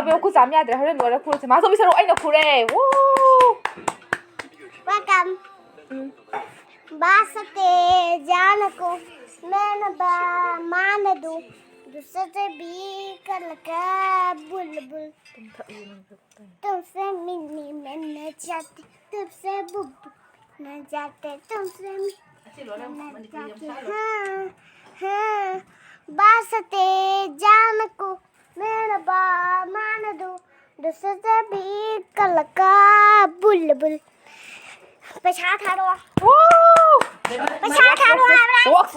सभी को जाम याद रहे हरे लोरा खुर से माँ तो भी सरो आई ना खुरे वो welcome बासते जान को मैं बा मान दूं दूसरे भी कल का बुलबुल तुमसे मिलने में न जाते तुमसे बुब न जाते तुमसे न जाते हाँ बासते जान को मैं बा मान दूं दूसरे भी कल का बुलबुल ไปช้าทารัว वो ไปช้าทารัว walk